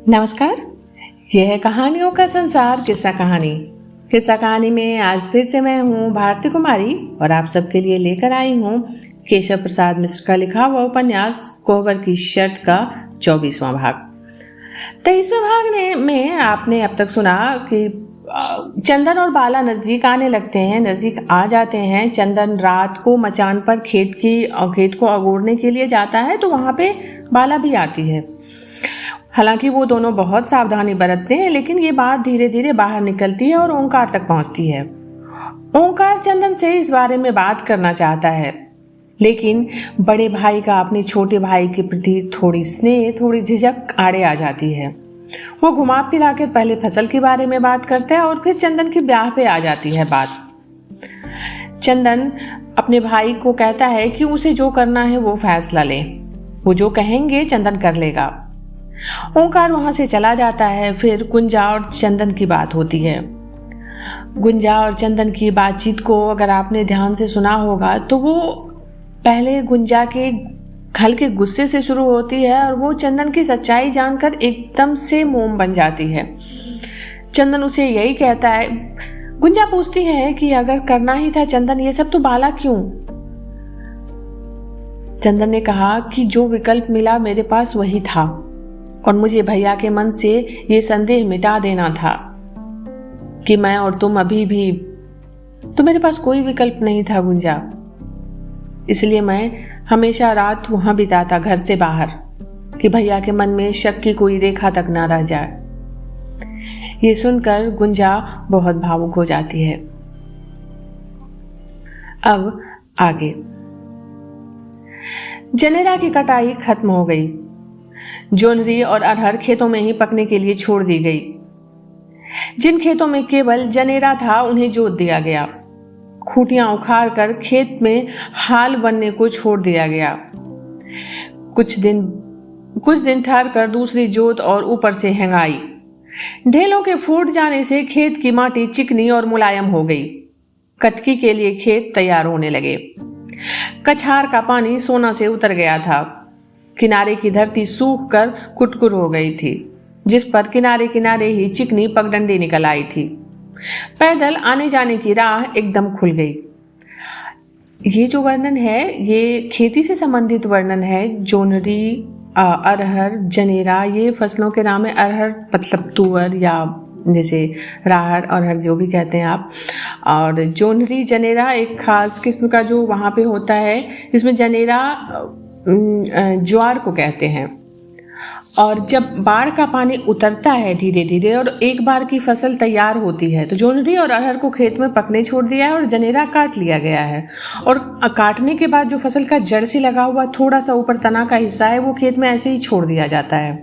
नमस्कार। यह है कहानियों का संसार किस्सा कहानी। किस्सा कहानी में आज फिर से मैं हूँ भारती कुमारी और आप सबके लिए लेकर आई हूँ केशव प्रसाद मिश्र का लिखा हुआ उपन्यास कोहबर की शर्त का 24वां भाग। 23वें भाग में आपने अब तक सुना कि चंदन और बाला नजदीक आने लगते हैं, नजदीक आ जाते हैं। चंदन रात को मचान पर खेत को अगोरने के लिए जाता है तो वहां पे बाला भी आती है। हालांकि वो दोनों बहुत सावधानी बरतते हैं, लेकिन ये बात धीरे धीरे बाहर निकलती है और ओंकार तक पहुंचती है। ओंकार चंदन से इस बारे में बात करना चाहता है, लेकिन बड़े भाई का अपने छोटे भाई के प्रति थोड़ी स्नेह, थोड़ी झिझक आड़े आ जाती है। वो घुमा फिरा के पहले फसल के बारे में बात करता है और फिर चंदन के ब्याह पे आ जाती है बात। चंदन अपने भाई को कहता है कि उसे जो करना है वो फैसला ले, वो जो कहेंगे चंदन कर लेगा। ओंकार वहां से चला जाता है। फिर गुंजा और चंदन की बात होती है। गुंजा और चंदन की बातचीत को अगर आपने ध्यान से सुना होगा तो वो पहले गुंजा के हल्के गुस्से से शुरू होती है और वो चंदन की सच्चाई जानकर एकदम से मोम बन जाती है। चंदन उसे यही कहता है। गुंजा पूछती है कि अगर करना ही था चंदन ये सब तो बाला क्यों? चंदन ने कहा कि जो विकल्प मिला मेरे पास वही था और मुझे भैया के मन से ये संदेह मिटा देना था कि मैं और तुम अभी भी, तो मेरे पास कोई विकल्प नहीं था गुंजा। इसलिए मैं हमेशा रात वहां बिताता घर से बाहर, कि भैया के मन में शक की कोई रेखा तक ना रह जाए। ये सुनकर गुंजा बहुत भावुक हो जाती है। अब आगे। जनेरा की कटाई खत्म हो गई। जोनरी और अरहर खेतों में ही पकने के लिए छोड़ दी गई। जिन खेतों में केवल जनेरा था उन्हें जोत दिया गया। खूंटियां उखाड़ कर खेत में हाल बनने को छोड़ दिया गया। कुछ दिन ठहर कर दूसरी जोत और ऊपर से हेंगाई। ढेलों के फूट जाने से खेत की माटी चिकनी और मुलायम हो गई। कटकी के लिए खेत तैयार होने लगे। कछार का पानी सोना से उतर गया था। किनारे की धरती सूख कर कुटकुर हो गई थी, जिस पर किनारे किनारे ही चिकनी पगडंडी निकल आई थी। पैदल आने जाने की राह एकदम खुल गई। ये जो वर्णन है ये खेती से संबंधित वर्णन है। जोनरी, अरहर, जनेरा ये फसलों के नाम है। अरहर मतलब तुअर या जैसे राहड़ अरहर जो भी कहते हैं आप। और जोनरी जनेरा एक खास किस्म का जो वहाँ पे होता है, जिसमें जनेरा ज्वार को कहते हैं। और जब बाढ़ का पानी उतरता है धीरे धीरे और एक बार की फसल तैयार होती है तो जोनरी और अरहर को खेत में पकने छोड़ दिया है और जनेरा काट लिया गया है। और काटने के बाद जो फसल का जड़ से लगा हुआ थोड़ा सा ऊपर तना का हिस्सा है वो खेत में ऐसे ही छोड़ दिया जाता है।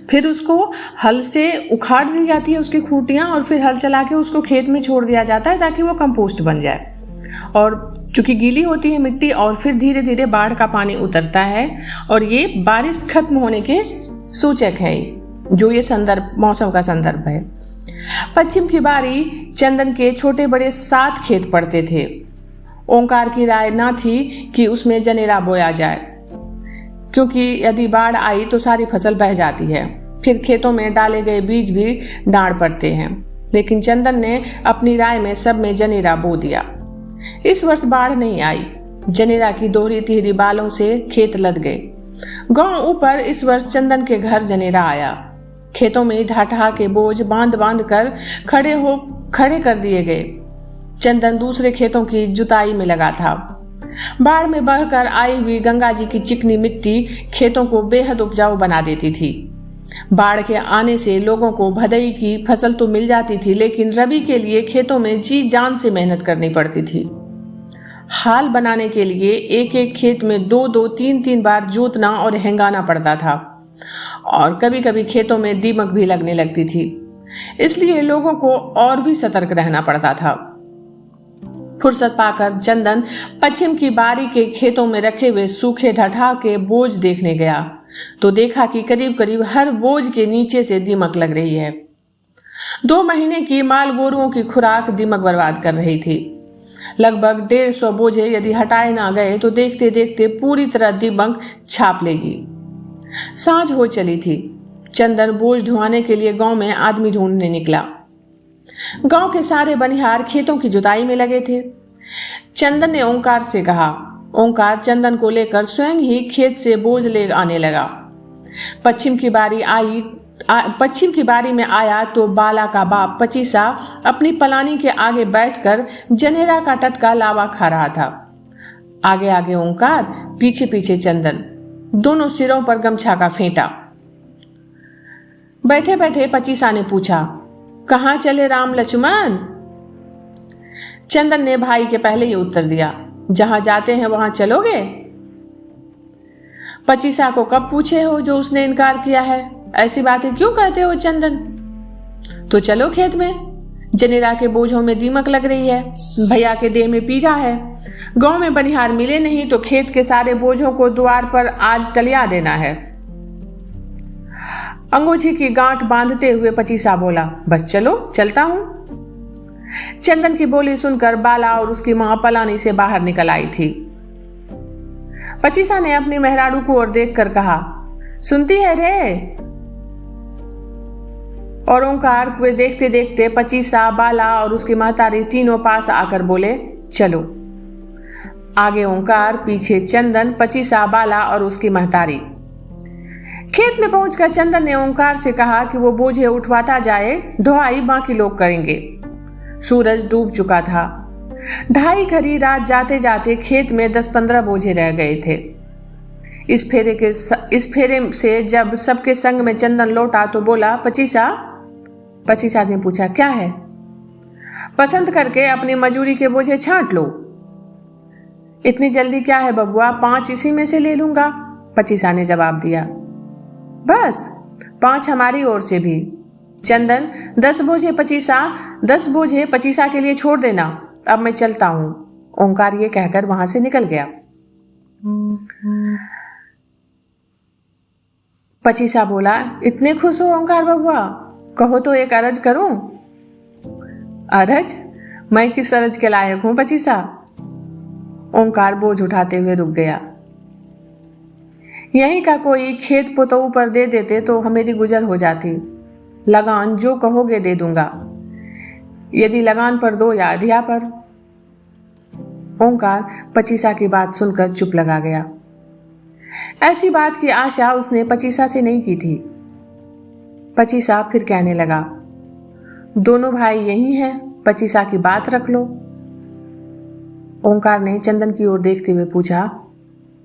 फिर उसको हल से उखाड़ दी जाती है उसकी खूंटियां और फिर हल चला के उसको खेत में छोड़ दिया जाता है ताकि वो कंपोस्ट बन जाए। और चूंकि गीली होती है मिट्टी और फिर धीरे धीरे बाढ़ का पानी उतरता है और ये बारिश खत्म होने के सूचक है, जो ये संदर्भ मौसम का संदर्भ है। पश्चिम की बारी चंदन के छोटे बड़े 7 खेत पड़ते थे। ओंकार की राय ना थी कि उसमें जनेरा बोया जाए, क्योंकि यदि बाढ़ आई तो सारी फसल बह जाती है। फिर खेतों में डाले गए बीज भी डांड पड़ते हैं। लेकिन चंदन ने अपनी राय में सब में जनेरा बो दिया। इस वर्ष बाढ़ नहीं आई। जनेरा की दोहरी तिहरी बालों से खेत लद गए। गांव ऊपर इस वर्ष चंदन के घर जनेरा आया। खेतों में ढाठा के बोझ बांध बांध कर खड़े कर दिए गए। चंदन दूसरे खेतों की जुताई में लगा था। बाढ़ में बहकर आई हुई गंगा जी की चिकनी मिट्टी खेतों को बेहद उपजाऊ बना देती थी। बाढ़ के आने से लोगों को भदई की फसल तो मिल जाती थी, लेकिन रबी के लिए खेतों में जी जान से मेहनत करनी पड़ती थी। हाल बनाने के लिए एक एक खेत में 2-2, 3-3 बार जोतना और हेंगाना पड़ता था और कभी कभी खेतों में दीमक भी लगने लगती थी। इसलिए लोगों को और भी सतर्क रहना पड़ता था। फुर्सत पाकर चंदन पश्चिम की बारी के खेतों में रखे हुए सूखे ढठा के बोझ देखने गया तो देखा कि करीब करीब हर बोझ के नीचे से दीमक लग रही है। 2 महीने की माल गोरुओं की खुराक दीमक बर्बाद कर रही थी। लगभग 150 बोझे यदि हटाए ना गए तो देखते देखते पूरी तरह दीमक छाप लेगी। सांझ हो चली थी। चंदन बोझ ढुआने के लिए गांव में आदमी ढूंढने निकला। गांव के सारे बनिहार खेतों की जुताई में लगे थे। चंदन ने ओंकार से कहा। ओंकार चंदन को लेकर स्वयं ही खेत से बोझ ले आने लगा। पश्चिम की बारी में आया तो बाला का बाप पचीसा अपनी पलानी के आगे बैठकर जनेरा का टटका लावा खा रहा था। आगे आगे ओंकार, पीछे पीछे चंदन, दोनों सिरों पर गमछा का फेंटा। बैठे बैठे पचीसा ने पूछा, कहाँ चले राम लक्ष्मण? चंदन ने भाई के पहले ही उत्तर दिया, जहां जाते हैं वहां चलोगे? पचीसा को कब पूछे हो जो उसने इनकार किया है? ऐसी बातें क्यों कहते हो चंदन? तो चलो खेत में, जनेरा के बोझों में दीमक लग रही है, भैया के देह में पीड़ा है, गांव में बनिहार मिले नहीं तो खेत के सारे बोझों को द्वार पर आज टलिया देना है। अंगूठी की गांठ बांधते हुए पचीसा बोला, बस चलो, चलता हूं। चंदन की बोली सुनकर बाला और उसकी मां पलानी से बाहर निकल आई थी। पचीसा ने अपनी मेहरारू को ओर देखकर कहा, सुनती है रे? और ओंकार को देखते देखते पचीसा, बाला और उसकी महतारी तीनों पास आकर बोले, चलो। आगे ओंकार, पीछे चंदन, पचीसा, बाला और उसकी महतारी। खेत में पहुंचकर चंदन ने ओंकार से कहा कि वो बोझे उठवाता जाए, ढुआई बाकी लोग करेंगे। सूरज डूब चुका था। 2:30 घड़ी रात जाते जाते खेत में 10-15 बोझे रह गए थे। इस फेरे से जब सबके संग में चंदन लौटा तो बोला, पचीसा ने पूछा, क्या है? पसंद करके अपनी मजूरी के बोझे छांट लो। इतनी जल्दी क्या है बबुआ, 5 इसी में से ले लूंगा, पचीसा ने जवाब दिया। बस 5 हमारी ओर से भी। चंदन, 10 बोझे पचीसा के लिए छोड़ देना, अब मैं चलता हूं। ओंकार ये कहकर वहां से निकल गया। पचीसा बोला, इतने खुश हो ओंकार बबुआ, कहो तो एक अरज करूं? अरज? मैं किस अरज के लायक हूं पचीसा? ओंकार बोझ उठाते हुए रुक गया। यहीं का कोई खेत पुतऊ पर दे देते तो मेरी गुजर हो जाती। लगान जो कहोगे दे दूंगा, यदि लगान पर दो या अधिया पर। ओंकार पचीसा की बात सुनकर चुप लगा गया। ऐसी बात की आशा उसने पचीसा से नहीं की थी। पचीसा फिर कहने लगा, दोनों भाई यही हैं, पचीसा की बात रख लो। ओंकार ने चंदन की ओर देखते हुए पूछा,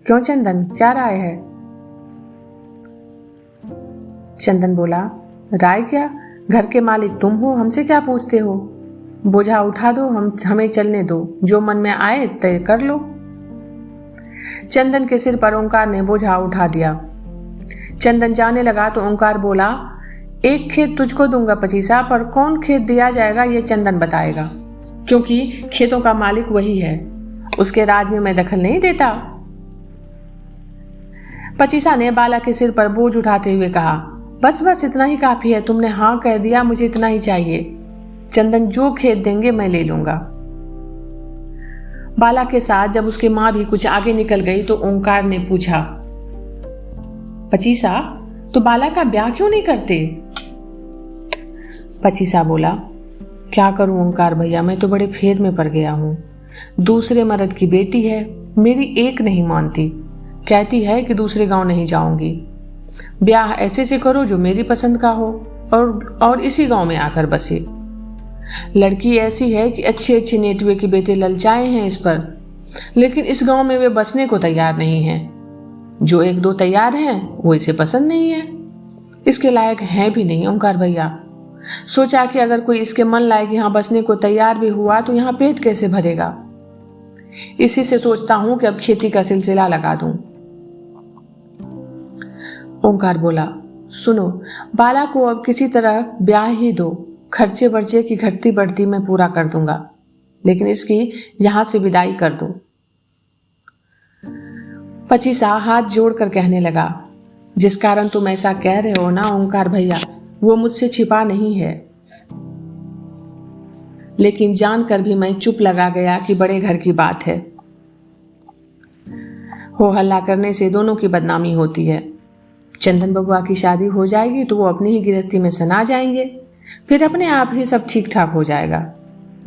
क्यों चंदन, क्या राय है? चंदन बोला, राय क्या, घर के मालिक तुम हो, हमसे क्या पूछते हो? बोझा उठा दो, हमें चलने दो, जो मन में आए तय कर लो। चंदन के सिर पर ओंकार ने बोझा उठा दिया। चंदन जाने लगा तो ओंकार बोला, एक खेत तुझको दूंगा पचीसा, पर कौन खेत दिया जाएगा ये चंदन बताएगा, क्योंकि खेतों का मालिक वही है, उसके राज में मैं दखल नहीं देता। पचीसा ने बाला के सिर पर बोझ उठाते हुए कहा, बस इतना ही काफी है, तुमने हाँ कह दिया, मुझे इतना ही चाहिए। चंदन जो खेत देंगे मैं ले लूंगा। बाला के साथ जब उसकी मां भी कुछ आगे निकल गई तो ओंकार ने पूछा, पचीसा, तो बाला का ब्याह क्यों नहीं करते? पचीसा बोला, क्या करूं ओंकार भैया, मैं तो बड़े फेर में पड़ गया हूं। दूसरे मर्द की बेटी है, मेरी एक नहीं मानती, कहती है कि दूसरे गांव नहीं जाऊंगी। ब्याह ऐसे से करो जो मेरी पसंद का हो और इसी गांव में आकर बसे। लड़की ऐसी है कि अच्छे अच्छे नेटवे के बेटे ललचाए हैं इस पर, लेकिन इस गांव में वे बसने को तैयार नहीं हैं। जो 1-2 तैयार हैं वो इसे पसंद नहीं है, इसके लायक है भी नहीं ओंकार भैया। सोचा कि अगर कोई इसके मन लायक यहाँ बसने को तैयार भी हुआ तो यहाँ पेट कैसे भरेगा। इसी से सोचता हूं कि अब खेती का सिलसिला लगा दूं। ओंकार बोला, सुनो, बाला को अब किसी तरह ब्याह ही दो, खर्चे बर्चे की घटती बढ़ती मैं पूरा कर दूंगा, लेकिन इसकी यहां से विदाई कर दो। पचीसा हाथ जोड़कर कहने लगा, जिस कारण तुम ऐसा कह रहे हो ना ओंकार भैया, वो मुझसे छिपा नहीं है, लेकिन जानकर भी मैं चुप लगा गया कि बड़े घर की बात है। हो हल्ला करने से दोनों की बदनामी होती है। चंदन बबुआ की शादी हो जाएगी तो वो अपनी ही गृहस्थी में सना जाएंगे, फिर अपने आप ही सब ठीक ठाक हो जाएगा।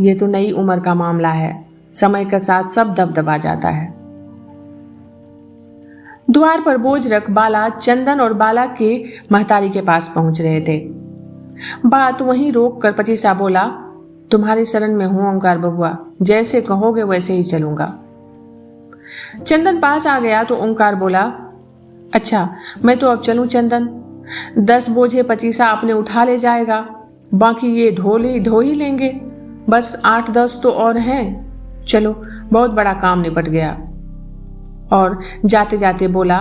ये तो नई उम्र का मामला है, समय के साथ सब दबदबा जाता है। द्वार पर बोझ रख बाला चंदन और बाला के महतारी के पास पहुंच रहे थे। बात वहीं रोक कर पचीसा बोला, तुम्हारी शरण में हूं ओंकार बबुआ, जैसे कहोगे वैसे ही चलूंगा। चंदन पास आ गया तो ओंकार बोला, अच्छा मैं तो अब चलूं चंदन, 10 बोझे पचीसा अपने उठा ले जाएगा, बाकी ये धो ही लेंगे, बस 8-10 तो और हैं। चलो बहुत बड़ा काम निपट गया। और जाते जाते बोला,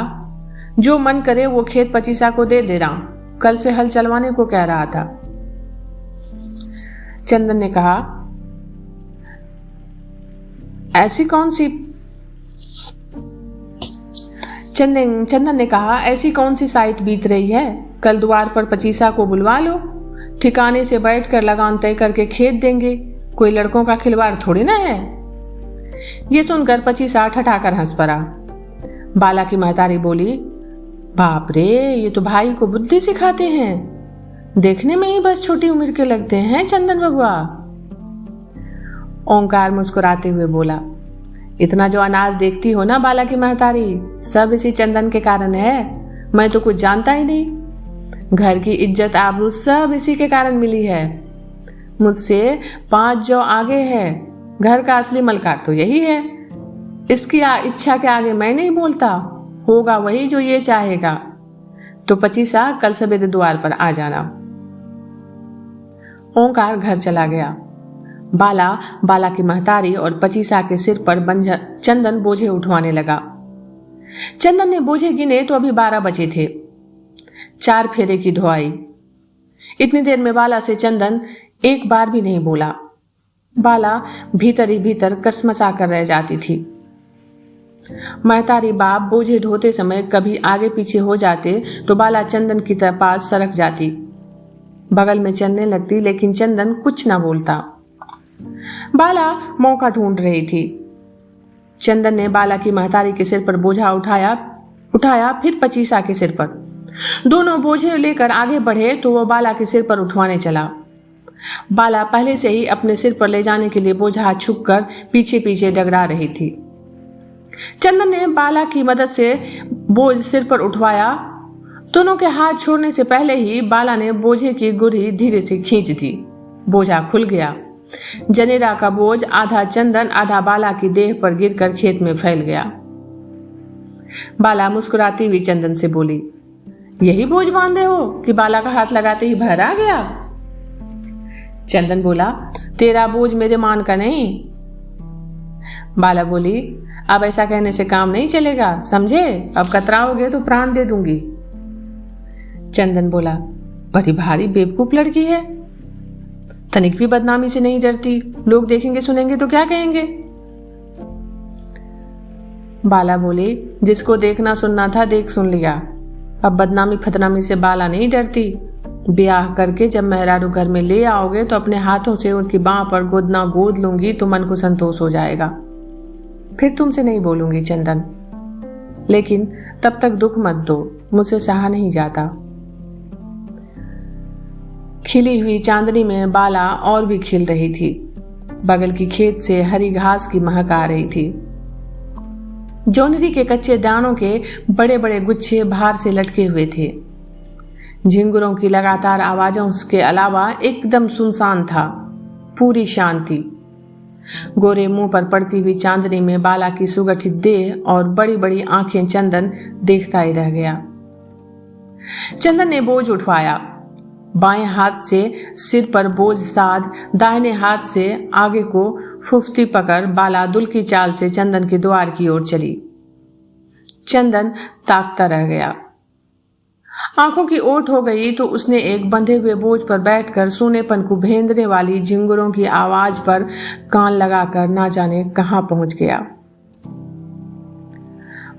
जो मन करे वो खेत पचीसा को दे रहा हूं, कल से हल चलवाने को कह रहा था। चंदन ने कहा, चंदन ने कहा, ऐसी कौन सी साइट बीत रही है, कल द्वार पर पचीसा को बुलवा लो, ठिकाने से बैठकर लगान तय करके खेत देंगे, कोई लड़कों का खिलवाड़ थोड़ी ना है। ये सुनकर पचीसा ठठाकर हंस पड़ा। बाला की महतारी बोली, बाप रे, ये तो भाई को बुद्धि सिखाते हैं, देखने में ही बस छोटी उम्र के लगते हैं चंदन बबुआ। ओंकार मुस्कुराते हुए बोला, इतना जो अनाज देखती हो ना बाला की महतारी, सब इसी चंदन के कारण है, मैं तो कुछ जानता ही नहीं। घर की इज्जत आबरू सब इसी के कारण मिली है, मुझसे 5 जौ आगे है, घर का असली मलकार तो यही है। इसकी इच्छा के आगे मैं नहीं बोलता, होगा वही जो ये चाहेगा। तो पचीसा कल सवेरे द्वार पर आ जाना। ओंकार घर चला गया। बाला की महतारी और पचीसा के सिर पर चंदन बोझे उठवाने लगा। चंदन ने बोझे गिने तो अभी 12 बचे थे। 4 फेरे की ढुआई। इतनी देर में बाला से चंदन एक बार भी नहीं बोला। बाला भीतर ही भीतर कसमसा कर रह जाती थी। महतारी बाप बोझे ढोते समय कभी आगे पीछे हो जाते तो बाला चंदन की पास सरक जाती, बगल में चलने लगती, लेकिन चंदन कुछ ना बोलता। बाला मौका ढूंढ रही थी। चंदन ने बाला की महतारी के सिर पर बोझा उठाया, फिर पचीसा के सिर पर। दोनों बोझे लेकर आगे बढ़े तो वो बाला के सिर पर उठवाने चला। बाला पहले से ही अपने सिर पर ले जाने के लिए बोझा छुपकर पीछे पीछे डगरा रही थी। चंदन ने बाला की मदद से बोझ सिर पर उठवाया। दोनों के हाथ छोड़ने से पहले ही बाला ने बोझे की गुरही धीरे से खींच दी। बोझा खुल गया। जनेरा का बोझ आधा चंदन आधा बाला की देह पर गिरकर खेत में फैल गया। बाला मुस्कुराती हुई चंदन से बोली, यही बोझ बांधे हो कि बाला का हाथ लगाते ही भर आ गया। चंदन बोला, तेरा बोझ मेरे मान का नहीं। बाला बोली, अब ऐसा कहने से काम नहीं चलेगा, समझे, अब कतराओगे तो प्राण दे दूंगी। चंदन बोला, बड़ी भारी बेवकूफ लड़की है, तनिक भी बदनामी से नहीं डरती, लोग देखेंगे सुनेंगे तो क्या कहेंगे। बाला बोली, जिसको देखना सुनना था देख सुन लिया, अब बदनामी फदनामी से बाला नहीं डरती। ब्याह करके जब मेहरारू घर में ले आओगे तो अपने हाथों से उसकी बाह पर गोदना गोद लूंगी तो मन को संतोष हो जाएगा, फिर तुमसे नहीं बोलूंगी चंदन, लेकिन तब तक दुख मत दो, मुझसे सहा नहीं जाता। खिली हुई चांदनी में बाला और भी खिल रही थी। बगल की खेत से हरी घास की महक आ रही थी। जौनरी के कच्चे दानों के बड़े बड़े गुच्छे बाहर से लटके हुए थे। झिंगुरों की लगातार आवाजों के अलावा एकदम सुनसान था, पूरी शांति। गोरे मुंह पर पड़ती हुई चांदनी में बाला की सुगठित देह और बड़ी बड़ी आंखें चंदन देखता ही रह गया। चंदन ने बोझ उठवाया। बाएं हाथ से सिर पर बोझ साध दाहिने हाथ से आगे को फुफ्ती पकड़ बाला दुल की चाल से चंदन के द्वार की ओर चली। चंदन ताकता रह गया। आंखों की ओट हो गई तो उसने एक बंधे हुए बोझ पर बैठकर सोनेपन को भेंदने वाली झिंगुरों की आवाज पर कान लगाकर ना जाने कहां पहुंच गया।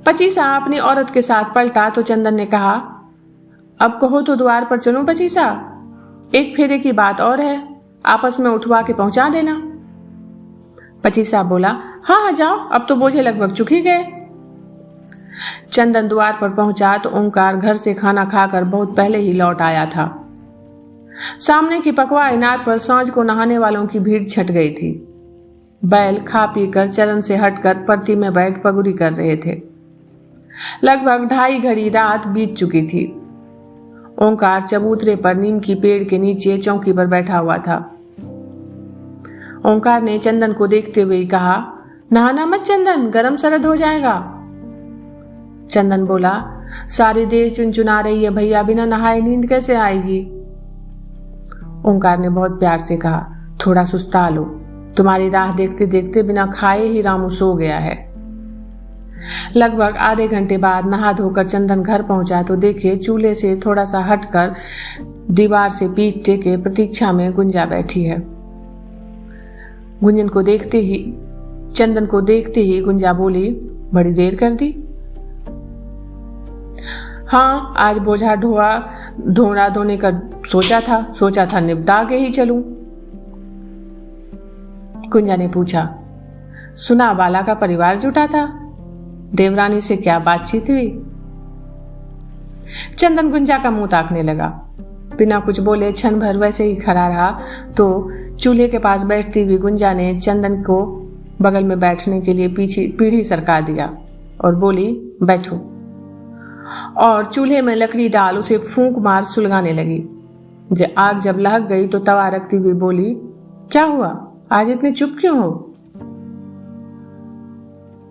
पचीसा अपनी औरत के साथ पलटा तो चंदन ने कहा, अब कहो तो द्वार पर चलूं पचीसा, एक फेरे की बात और है, आपस में उठवा के पहुंचा देना। पचीसा बोला, हाँ हाँ जाओ, अब तो बोझे लगभग चुक ही गए। चंदन द्वार पर पहुंचा तो ओंकार घर से खाना खाकर बहुत पहले ही लौट आया था। सामने की पकवा इनार पर सांझ को नहाने वालों की भीड़ छट गई थी। बैल खा पीकर चरण से हटकर परती में बैठ पगुरी कर रहे थे। लगभग 2:30 घड़ी रात बीत चुकी थी। ओंकार चबूतरे पर नीम की पेड़ के नीचे चौकी पर बैठा हुआ था। ओंकार ने चंदन को देखते हुए कहा, नहाना मत चंदन, गरम सरद हो जाएगा। चंदन बोला, सारी देह चुनचुना रही है भैया, बिना नहाए नींद कैसे आएगी। ओंकार ने बहुत प्यार से कहा, थोड़ा सुस्ता लो, तुम्हारी राह देखते देखते बिना खाए ही रामू सो गया है। लगभग आधे घंटे बाद नहा धोकर चंदन घर पहुंचा तो देखे चूल्हे से थोड़ा सा हटकर दीवार से पीठ टेके प्रतीक्षा में गुंजा बैठी है। चंदन को देखते ही गुंजा बोली, बड़ी देर कर दी। हाँ, आज बोझा ढोना धोने का सोचा था निपटा के ही चलूं। गुंजा ने पूछा, सुना बाला का परिवार जुटा था, देवरानी से क्या बातचीत हुई। चंदन गुंजा का मुंह ताकने लगा। बिना कुछ बोले क्षण भर वैसे ही खड़ा रहा तो चूल्हे के पास बैठती हुई गुंजा ने चंदन को बगल में बैठने के लिए पीढ़ी सरका दिया और बोली, बैठो। और चूल्हे में लकड़ी डाल उसे फूंक मार सुलगाने लगी। आग जब लहक गई तो तवा रखती हुई बोली, क्या हुआ, आज इतने चुप क्यों हो।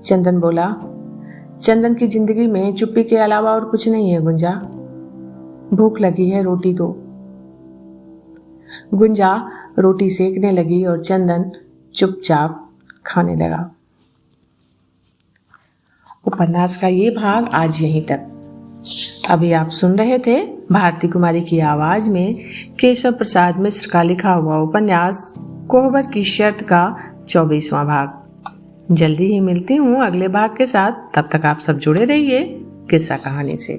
चंदन बोला, चंदन की जिंदगी में चुप्पी के अलावा और कुछ नहीं है गुंजा, भूख लगी है, रोटी दो। गुंजा रोटी सेकने लगी और चंदन चुपचाप खाने लगा। उपन्यास का ये भाग आज यहीं तक। अभी आप सुन रहे थे भारती कुमारी की आवाज में केशव प्रसाद मिश्र का लिखा हुआ उपन्यास कोहबर की शर्त का 24वां भाग। जल्दी ही मिलती हूँ अगले भाग के साथ, तब तक आप सब जुड़े रहिए किस्सा कहानी से।